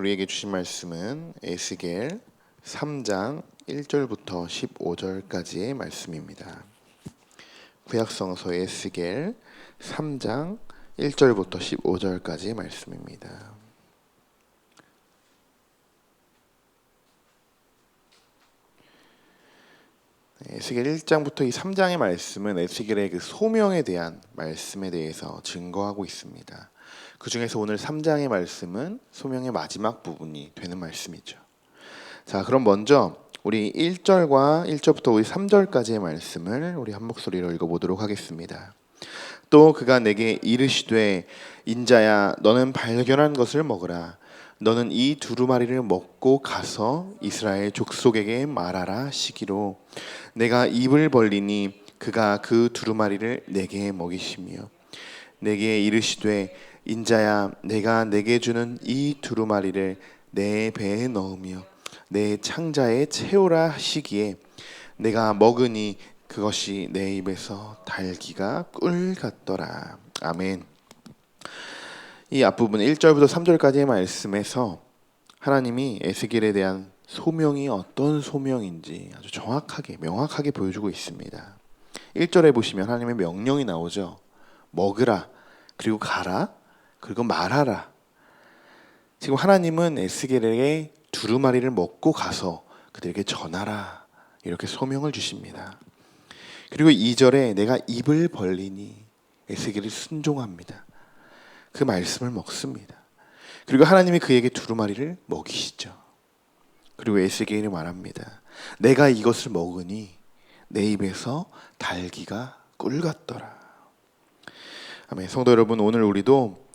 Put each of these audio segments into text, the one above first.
우리에게 주신 말씀은 에스겔 3장 1절부터 15절까지의 말씀입니다. 구약성서 에스겔 3장 1절부터 15절까지의 말씀입니다. 에스겔 1장부터 이 3장의 말씀은 에스겔의 그 소명에 대한 말씀에 대해서 증거하고 있습니다. 그 중에서 오늘 3장의 말씀은 소명의 마지막 부분이 되는 말씀이죠. 자, 그럼 먼저 우리 1절부터 우리 3절까지의 말씀을 우리 한 목소리로 읽어보도록 하겠습니다. 또 그가 내게 이르시되 인자야 너는 발견한 것을 먹으라. 너는 이 두루마리를 먹고 가서 이스라엘 족속에게 말하라 시기로 내가 입을 벌리니 그가 그 두루마리를 내게 먹이시며 내게 이르시되 인자야 내가 내게 주는 이 두루마리를 내 배에 넣으며 내 창자에 채우라 하시기에 내가 먹으니 그것이 내 입에서 달기가 꿀 같더라. 아멘. 이 앞부분 1절부터 3절까지의 말씀에서 하나님이 에스겔에 대한 소명이 어떤 소명인지 아주 정확하게 명확하게 보여주고 있습니다. 1절에 보시면 하나님의 명령이 나오죠. 먹으라, 그리고 가라, 그리고 말하라. 지금 하나님은 에스겔에게 두루마리를 먹고 가서 그들에게 전하라 이렇게 소명을 주십니다. 그리고 2절에 내가 입을 벌리니 에스겔이 순종합니다. 그 말씀을 먹습니다. 그리고 하나님이 그에게 두루마리를 먹이시죠. 그리고 에스겔이 말합니다. 내가 이것을 먹으니 내 입에서 달기가 꿀 같더라. 아멘. 성도 여러분, 오늘 우리도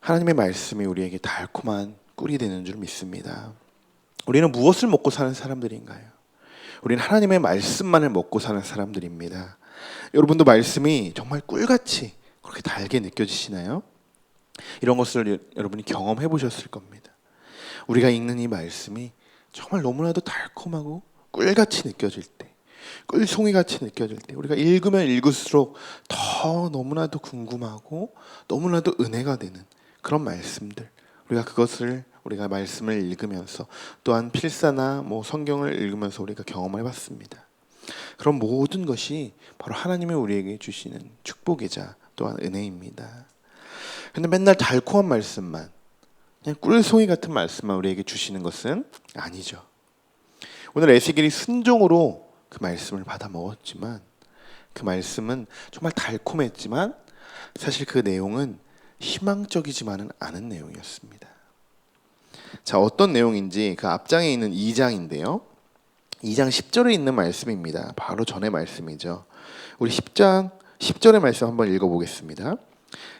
하나님의 말씀이 우리에게 달콤한 꿀이 되는 줄 믿습니다. 우리는 무엇을 먹고 사는 사람들인가요? 우리는 하나님의 말씀만을 먹고 사는 사람들입니다. 여러분도 말씀이 정말 꿀같이 그렇게 달게 느껴지시나요? 이런 것을 여러분이 경험해 보셨을 겁니다. 우리가 읽는 이 말씀이 정말 너무나도 달콤하고 꿀같이 느껴질 때, 꿀송이같이 느껴질 때, 우리가 읽으면 읽을수록 더 너무나도 궁금하고 너무나도 은혜가 되는 그런 말씀들, 우리가 말씀을 읽으면서 또한 필사나 성경을 읽으면서 우리가 경험을 해봤습니다. 그런 모든 것이 바로 하나님이 우리에게 주시는 축복이자 또한 은혜입니다. 그런데 맨날 달콤한 말씀만, 그냥 꿀송이 같은 말씀만 우리에게 주시는 것은 아니죠. 오늘 에스겔이 순종으로 그 말씀을 받아 먹었지만 그 말씀은 정말 달콤했지만 사실 그 내용은 희망적이지만은 않은 내용이었습니다. 자, 어떤 내용인지 그 앞장에 있는 2장인데요. 2장 10절에 있는 말씀입니다. 바로 전의 말씀이죠. 우리 10장 10절의 말씀 한번 읽어보겠습니다.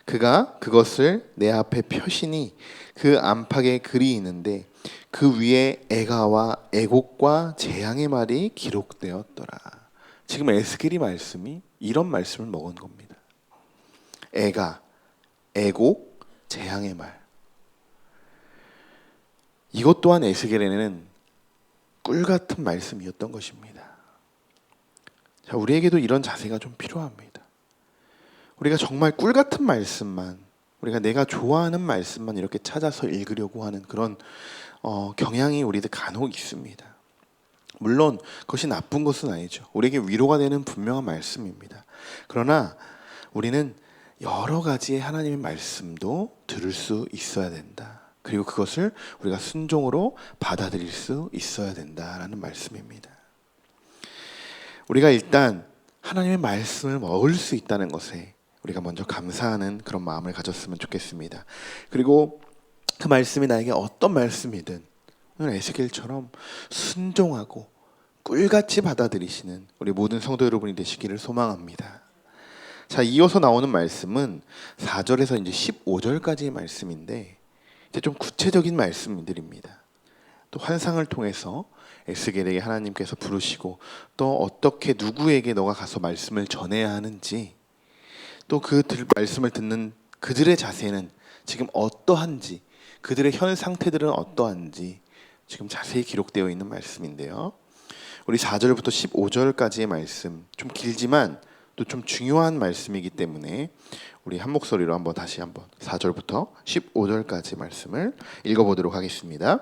그가 그것을 내 앞에 펴시니 그 안팎에 글이 있는데 그 위에 애가와 애곡과 재앙의 말이 기록되었더라. 지금 에스겔이 말씀이 이런 말씀을 먹은 겁니다. 애가, 애곡, 재앙의 말. 이것 또한 에스겔에는 꿀같은 말씀이었던 것입니다. 자, 우리에게도 이런 자세가 좀 필요합니다. 우리가 정말 꿀같은 말씀만, 우리가 내가 좋아하는 말씀만 이렇게 찾아서 읽으려고 하는 그런 경향이 우리들 간혹 있습니다. 물론 그것이 나쁜 것은 아니죠. 우리에게 위로가 되는 분명한 말씀입니다. 그러나 우리는 여러 가지의 하나님의 말씀도 들을 수 있어야 된다. 그리고 그것을 우리가 순종으로 받아들일 수 있어야 된다라는 말씀입니다. 우리가 일단 하나님의 말씀을 먹을 수 있다는 것에 우리가 먼저 감사하는 그런 마음을 가졌으면 좋겠습니다. 그리고 그 말씀이 나에게 어떤 말씀이든 오늘 에스겔처럼 순종하고 꿀같이 받아들이시는 우리 모든 성도 여러분이 되시기를 소망합니다. 자, 이어서 나오는 말씀은 4절에서 이제 15절까지의 말씀인데 이제 좀 구체적인 말씀들입니다. 또 환상을 통해서 에스겔에게 하나님께서 부르시고 또 어떻게 누구에게 너가 가서 말씀을 전해야 하는지 또 그 말씀을 듣는 그들의 자세는 지금 어떠한지 그들의 현 상태들은 어떠한지 지금 자세히 기록되어 있는 말씀인데요. 우리 4절부터 15절까지의 말씀 좀 길지만 또 좀 중요한 말씀이기 때문에 우리 한 목소리로 다시 한번 4절부터 15절까지 말씀을 읽어보도록 하겠습니다.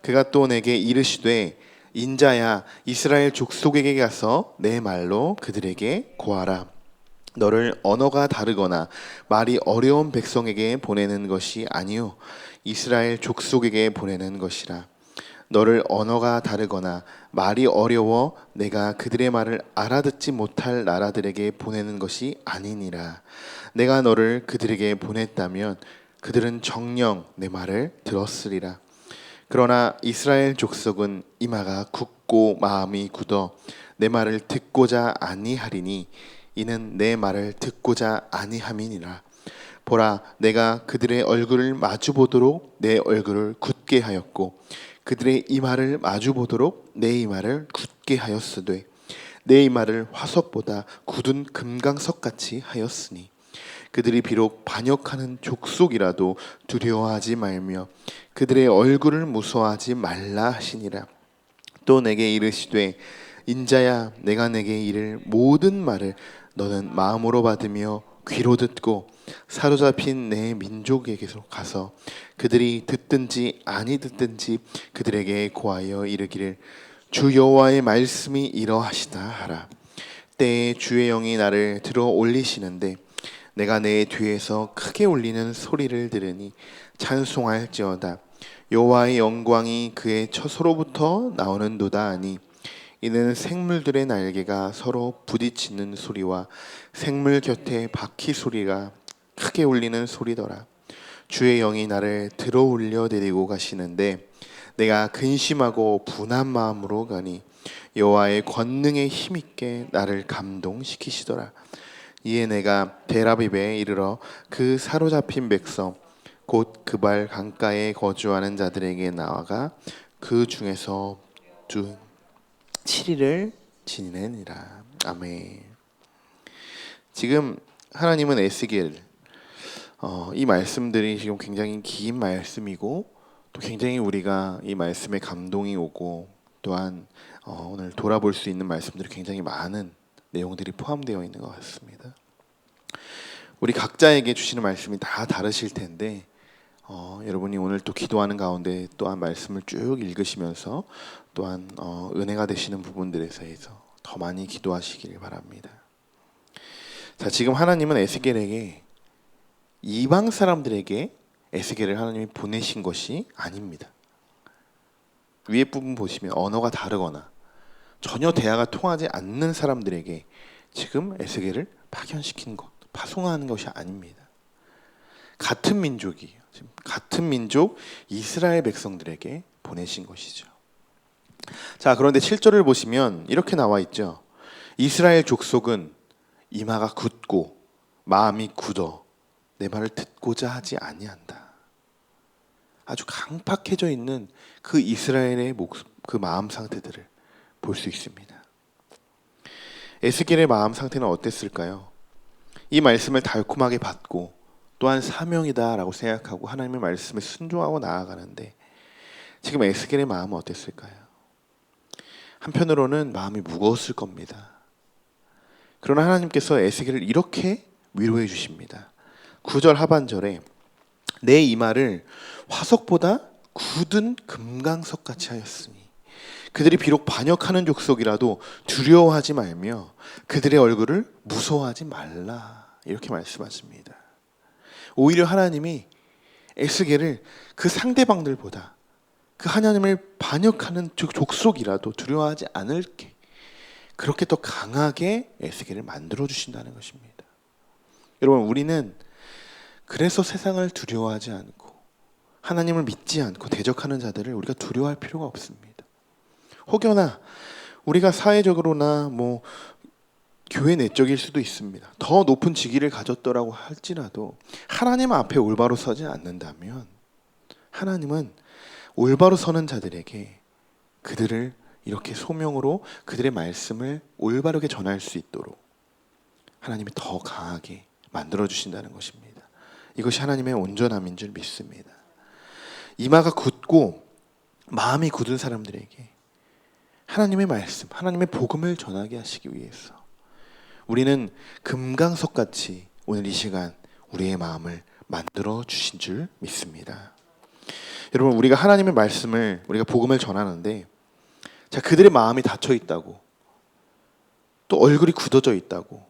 그가 또 내게 이르시되 인자야 이스라엘 족속에게 가서 내 말로 그들에게 고하라. 너를 언어가 다르거나 말이 어려운 백성에게 보내는 것이 아니요 이스라엘 족속에게 보내는 것이라. 너를 언어가 다르거나 말이 어려워 내가 그들의 말을 알아듣지 못할 나라들에게 보내는 것이 아니니라. 내가 너를 그들에게 보냈다면 그들은 정녕 내 말을 들었으리라. 그러나 이스라엘 족속은 이마가 굳고 마음이 굳어 내 말을 듣고자 아니하리니 이는 내 말을 듣고자 아니함이니라. 보라, 내가 그들의 얼굴을 마주보도록 내 얼굴을 굳게 하였고 그들의 이마를 마주보도록 내 이마를 굳게 하였으되 내 이마를 화석보다 굳은 금강석같이 하였으니 그들이 비록 반역하는 족속이라도 두려워하지 말며 그들의 얼굴을 무서워하지 말라 하시니라. 또 내게 이르시되 인자야 내가 내게 이를 모든 말을 너는 마음으로 받으며 귀로 듣고 사로잡힌 내 민족에게로 가서 그들이 듣든지 아니 듣든지 그들에게 고하여 이르기를 주 여호와의 말씀이 이러하시다 하라. 때에 주의 영이 나를 들어 올리시는데 내가 내 뒤에서 크게 울리는 소리를 들으니 찬송할지어다. 여호와의 영광이 그의 처소로부터 나오는도다 하니 이는 생물들의 날개가 서로 부딪히는 소리와 생물 곁에 바퀴 소리가 크게 울리는 소리더라. 주의 영이 나를 들어 올려 데리고 가시는데 내가 근심하고 분한 마음으로 가니 여호와의 권능에 힘있게 나를 감동시키시더라. 이에 내가 데라비베에 이르러 그 사로잡힌 백성 곧 그발 강가에 거주하는 자들에게 나아가 그 중에서 주 7일을 지내니라. 아멘. 지금 하나님은 에스겔 이 말씀들이 지금 굉장히 긴 말씀이고 또 굉장히 우리가 이 말씀에 감동이 오고 또한 오늘 돌아볼 수 있는 말씀들이 굉장히 많은 내용들이 포함되어 있는 것 같습니다. 우리 각자에게 주시는 말씀이 다 다르실 텐데 여러분이 오늘 또 기도하는 가운데 또한 말씀을 쭉 읽으시면서 또한 은혜가 되시는 부분들에 대해서 더 많이 기도하시길 바랍니다. 자, 지금 하나님은 에스겔에게 이방 사람들에게 에스겔을 하나님이 보내신 것이 아닙니다. 위에 부분 보시면 언어가 다르거나 전혀 대화가 통하지 않는 사람들에게 지금 에스겔을 파견시킨 것, 파송하는 것이 아닙니다. 같은 민족이에요. 지금 같은 민족 이스라엘 백성들에게 보내신 것이죠. 자, 그런데 7절을 보시면 이렇게 나와 있죠. 이스라엘 족속은 이마가 굳고 마음이 굳어 내 말을 듣고자 하지 아니한다. 아주 강팍해져 있는 그 이스라엘의 그 마음 상태들을 볼 수 있습니다. 에스겔의 마음 상태는 어땠을까요? 이 말씀을 달콤하게 받고 또한 사명이다라고 생각하고 하나님의 말씀에 순종하고 나아가는데 지금 에스겔의 마음은 어땠을까요? 한편으로는 마음이 무거웠을 겁니다. 그러나 하나님께서 에스겔을 이렇게 위로해 주십니다. 9절 하반절에 내 이마를 화석보다 굳은 금강석같이 하였으니 그들이 비록 반역하는 족속이라도 두려워하지 말며 그들의 얼굴을 무서워하지 말라 이렇게 말씀하십니다. 오히려 하나님이 에스겔을 그 상대방들보다 그 하나님을 반역하는 족속이라도 두려워하지 않을게 그렇게 더 강하게 에스겔을 만들어 주신다는 것입니다. 여러분, 우리는 그래서 세상을 두려워하지 않고 하나님을 믿지 않고 대적하는 자들을 우리가 두려워할 필요가 없습니다. 혹여나 우리가 사회적으로나 교회 내적일 수도 있습니다. 더 높은 직위를 가졌더라고 할지라도 하나님 앞에 올바로 서지 않는다면 하나님은 올바로 서는 자들에게 그들을 이렇게 소명으로 그들의 말씀을 올바르게 전할 수 있도록 하나님이 더 강하게 만들어 주신다는 것입니다. 이것이 하나님의 온전함인 줄 믿습니다. 이마가 굳고 마음이 굳은 사람들에게 하나님의 말씀, 하나님의 복음을 전하게 하시기 위해서 우리는 금강석같이 오늘 이 시간 우리의 마음을 만들어 주신 줄 믿습니다. 여러분, 우리가 하나님의 말씀을, 우리가 복음을 전하는데, 자, 그들의 마음이 닫혀 있다고, 또 얼굴이 굳어져 있다고,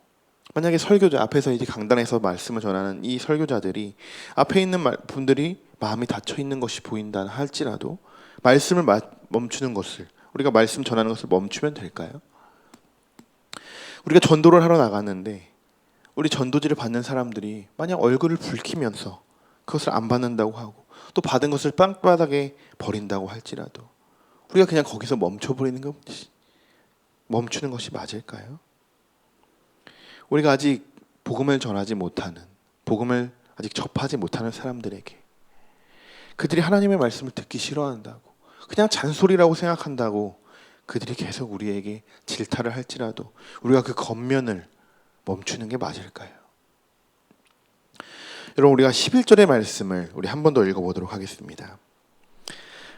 만약에 설교자 앞에서 이제 강단에서 말씀을 전하는 이 설교자들이 앞에 있는 분들이 마음이 닫혀 있는 것이 보인다 할지라도 말씀을 멈추는 것을, 우리가 말씀 전하는 것을 멈추면 될까요? 우리가 전도를 하러 나갔는데 우리 전도지를 받는 사람들이 만약 얼굴을 붉히면서 그것을 안 받는다고 하고 또 받은 것을 땅바닥에 버린다고 할지라도 우리가 그냥 거기서 멈추는 것이 맞을까요? 우리가 아직 복음을 전하지 못하는, 복음을 아직 접하지 못하는 사람들에게 그들이 하나님의 말씀을 듣기 싫어한다고, 그냥 잔소리라고 생각한다고 그들이 계속 우리에게 질타를 할지라도 우리가 그 겉면을 멈추는 게 맞을까요? 여러분, 우리가 11절의 말씀을 우리 한 번 더 읽어보도록 하겠습니다.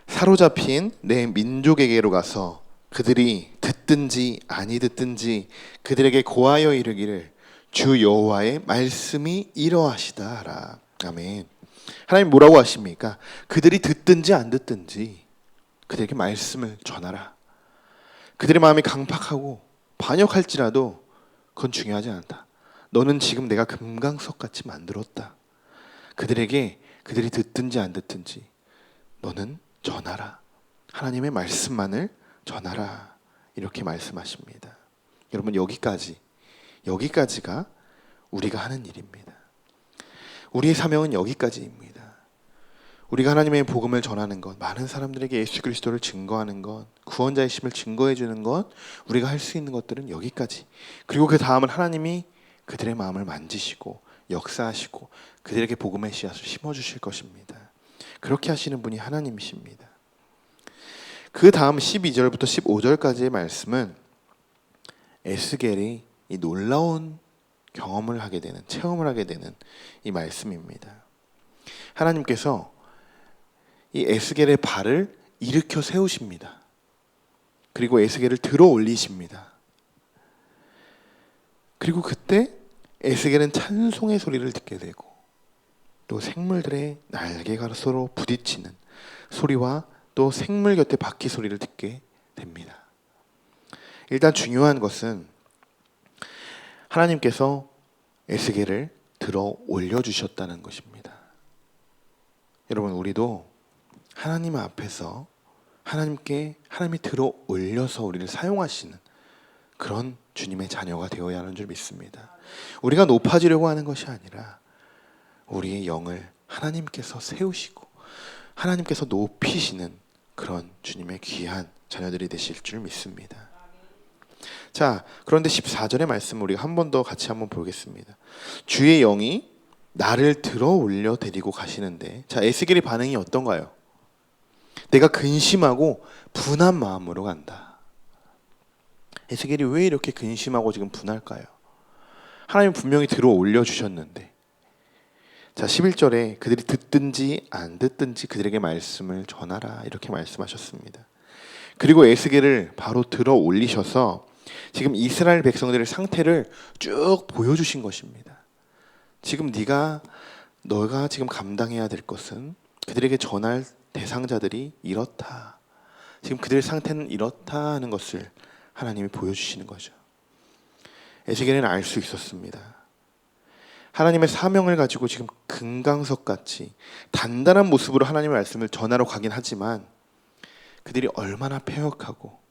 사로잡힌 내 민족에게로 가서 그들이 듣든지 아니 듣든지 그들에게 고하여 이르기를 주 여호와의 말씀이 이러하시다 하라. 아멘. 하나님 뭐라고 하십니까? 그들이 듣든지 안 듣든지 그들에게 말씀을 전하라. 그들의 마음이 강팍하고 반역할지라도 그건 중요하지 않다. 너는 지금 내가 금강석같이 만들었다. 그들에게 그들이 듣든지 안 듣든지 너는 전하라. 하나님의 말씀만을 전하라. 이렇게 말씀하십니다. 여러분, 여기까지가 우리가 하는 일입니다. 우리의 사명은 여기까지입니다. 우리가 하나님의 복음을 전하는 것, 많은 사람들에게 예수 그리스도를 증거하는 것, 구원자의 심을 증거해 주는 것, 우리가 할 수 있는 것들은 여기까지. 그리고 그 다음은 하나님이 그들의 마음을 만지시고 역사하시고 그들에게 복음의 씨앗을 심어주실 것입니다. 그렇게 하시는 분이 하나님이십니다. 그 다음 12절부터 15절까지의 말씀은 에스겔이 이 놀라운 경험을 하게 되는, 체험을 하게 되는 이 말씀입니다. 하나님께서 이 에스겔의 발을 일으켜 세우십니다. 그리고 에스겔을 들어 올리십니다. 그리고 그때 에스겔은 찬송의 소리를 듣게 되고 또 생물들의 날개가 서로 부딪히는 소리와 또 생물 곁에 바퀴 소리를 듣게 됩니다. 일단 중요한 것은 하나님께서 에스겔을 들어 올려주셨다는 것입니다. 여러분, 우리도 하나님 앞에서 하나님이 들어 올려서 우리를 사용하시는 그런 주님의 자녀가 되어야 하는 줄 믿습니다. 우리가 높아지려고 하는 것이 아니라 우리의 영을 하나님께서 세우시고 하나님께서 높이시는 그런 주님의 귀한 자녀들이 되실 줄 믿습니다. 자, 그런데 14절의 말씀을 우리가 한 번 더 같이 한번 보겠습니다. 주의 영이 나를 들어 올려 데리고 가시는데, 자, 에스겔의 반응이 어떤가요? 내가 근심하고 분한 마음으로 간다. 에스겔이 왜 이렇게 근심하고 지금 분할까요? 하나님 분명히 들어 올려주셨는데, 자, 11절에 그들이 듣든지 안 듣든지 그들에게 말씀을 전하라 이렇게 말씀하셨습니다. 그리고 에스겔을 바로 들어 올리셔서 지금 이스라엘 백성들의 상태를 쭉 보여주신 것입니다. 지금 너가 지금 감당해야 될 것은 그들에게 전할 대상자들이 이렇다. 지금 그들의 상태는 이렇다 하는 것을 하나님이 보여주시는 거죠. 에스겔은 알 수 있었습니다. 하나님의 사명을 가지고 지금 금강석같이 단단한 모습으로 하나님의 말씀을 전하러 가긴 하지만 그들이 얼마나 패역하고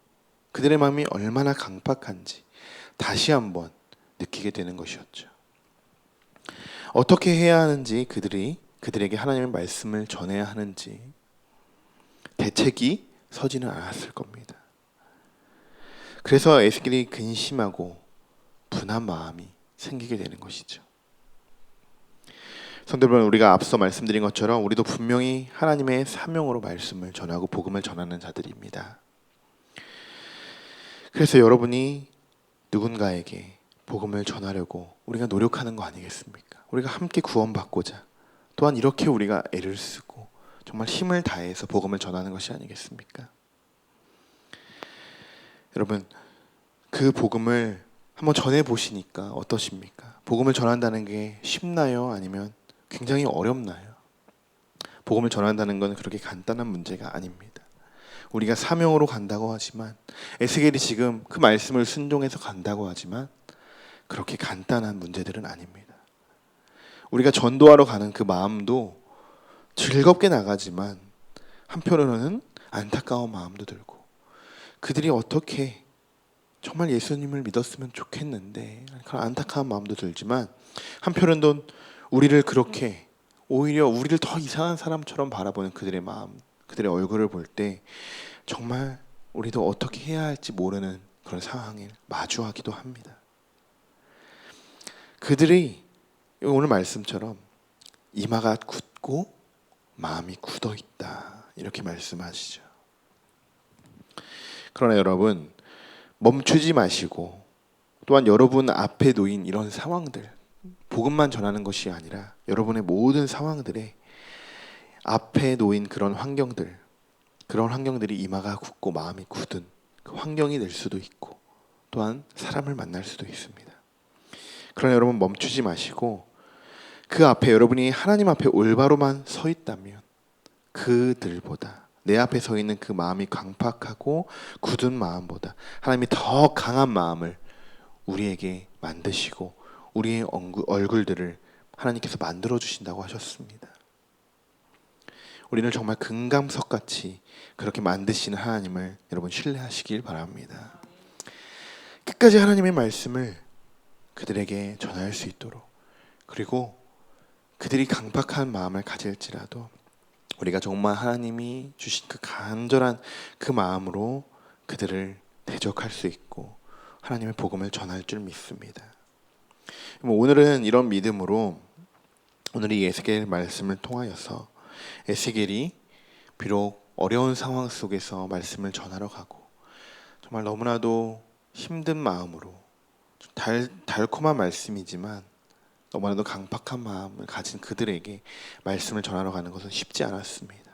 그들의 마음이 얼마나 강팍한지 다시 한번 느끼게 되는 것이었죠. 어떻게 해야 하는지, 그들에게 하나님의 말씀을 전해야 하는지 대책이 서지는 않았을 겁니다. 그래서 에스겔이 근심하고 분한 마음이 생기게 되는 것이죠. 성도 여러분, 우리가 앞서 말씀드린 것처럼 우리도 분명히 하나님의 사명으로 말씀을 전하고 복음을 전하는 자들입니다. 그래서 여러분이 누군가에게 복음을 전하려고 우리가 노력하는 거 아니겠습니까? 우리가 함께 구원받고자 또한 이렇게 우리가 애를 쓰고 정말 힘을 다해서 복음을 전하는 것이 아니겠습니까? 여러분, 그 복음을 한번 전해 보시니까 어떠십니까? 복음을 전한다는 게 쉽나요? 아니면 굉장히 어렵나요? 복음을 전한다는 건 그렇게 간단한 문제가 아닙니다. 우리가 사명으로 간다고 하지만, 에스겔이 지금 그 말씀을 순종해서 간다고 하지만 그렇게 간단한 문제들은 아닙니다. 우리가 전도하러 가는 그 마음도 즐겁게 나가지만 한편으로는 안타까운 마음도 들고, 그들이 어떻게 정말 예수님을 믿었으면 좋겠는데 그런 안타까운 마음도 들지만, 한편으로는 우리를 그렇게 오히려 우리를 더 이상한 사람처럼 바라보는 그들의 마음, 그들의 얼굴을 볼 때 정말 우리도 어떻게 해야 할지 모르는 그런 상황을 마주하기도 합니다. 그들이 오늘 말씀처럼 이마가 굳고 마음이 굳어 있다, 이렇게 말씀하시죠. 그러나 여러분, 멈추지 마시고, 또한 여러분 앞에 놓인 이런 상황들, 복음만 전하는 것이 아니라 여러분의 모든 상황들에 앞에 놓인 그런 환경들, 그런 환경들이 이마가 굳고 마음이 굳은 그 환경이 될 수도 있고, 또한 사람을 만날 수도 있습니다. 그러나 여러분, 멈추지 마시고 그 앞에, 여러분이 하나님 앞에 올바로만 서 있다면 그들보다, 내 앞에 서 있는 그 마음이 강팍하고 굳은 마음보다 하나님이 더 강한 마음을 우리에게 만드시고 우리의 얼굴들을 하나님께서 만들어 주신다고 하셨습니다. 우리는 정말 금강석같이 그렇게 만드시는 하나님을 여러분 신뢰하시길 바랍니다. 끝까지 하나님의 말씀을 그들에게 전할 수 있도록, 그리고 그들이 강팍한 마음을 가질지라도 우리가 정말 하나님이 주신 그 간절한 그 마음으로 그들을 대적할 수 있고 하나님의 복음을 전할 줄 믿습니다. 오늘은 이런 믿음으로, 오늘 이 에스겔 말씀을 통하여서 에스겔이 비록 어려운 상황 속에서 말씀을 전하러 가고 정말 너무나도 힘든 마음으로, 달콤한 말씀이지만 너무나도 강팍한 마음을 가진 그들에게 말씀을 전하러 가는 것은 쉽지 않았습니다.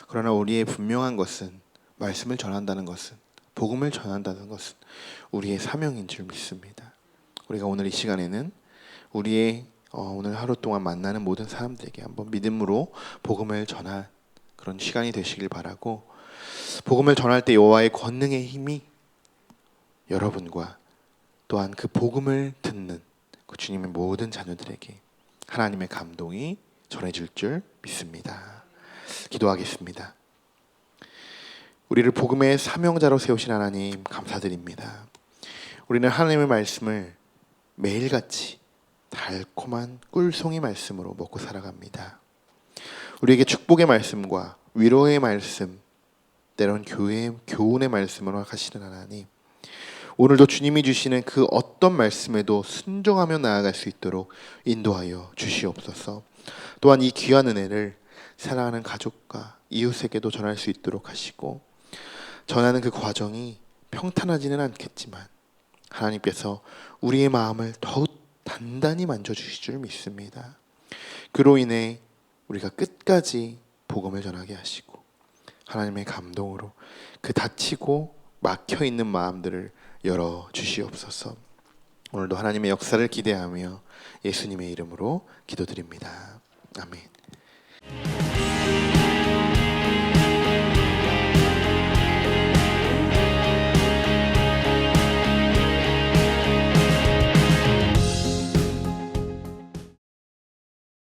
그러나 우리의 분명한 것은, 말씀을 전한다는 것은, 복음을 전한다는 것은 우리의 사명인 줄 믿습니다. 우리가 오늘 이 시간에는 우리의 오늘 하루 동안 만나는 모든 사람들에게 한번 믿음으로 복음을 전할 그런 시간이 되시길 바라고, 복음을 전할 때 여호와의 권능의 힘이 여러분과 또한 그 복음을 듣는 그 주님의 모든 자녀들에게 하나님의 감동이 전해질 줄 믿습니다. 기도하겠습니다. 우리를 복음의 사명자로 세우신 하나님, 감사드립니다. 우리는 하나님의 말씀을 매일같이 달콤한 꿀송이 말씀으로 먹고 살아갑니다. 우리에게 축복의 말씀과 위로의 말씀, 때론 교훈의 말씀으로 하시는 하나님, 오늘도 주님이 주시는 그 어떤 말씀에도 순종하며 나아갈 수 있도록 인도하여 주시옵소서. 또한 이 귀한 은혜를 사랑하는 가족과 이웃에게도 전할 수 있도록 하시고, 전하는 그 과정이 평탄하지는 않겠지만 하나님께서 우리의 마음을 더욱 단단히 만져주실 줄 믿습니다. 그로 인해 우리가 끝까지 복음을 전하게 하시고 하나님의 감동으로 그 닫히고 막혀있는 마음들을 열어주시옵소서. 오늘도 하나님의 역사를 기대하며 예수님의 이름으로 기도드립니다. 아멘.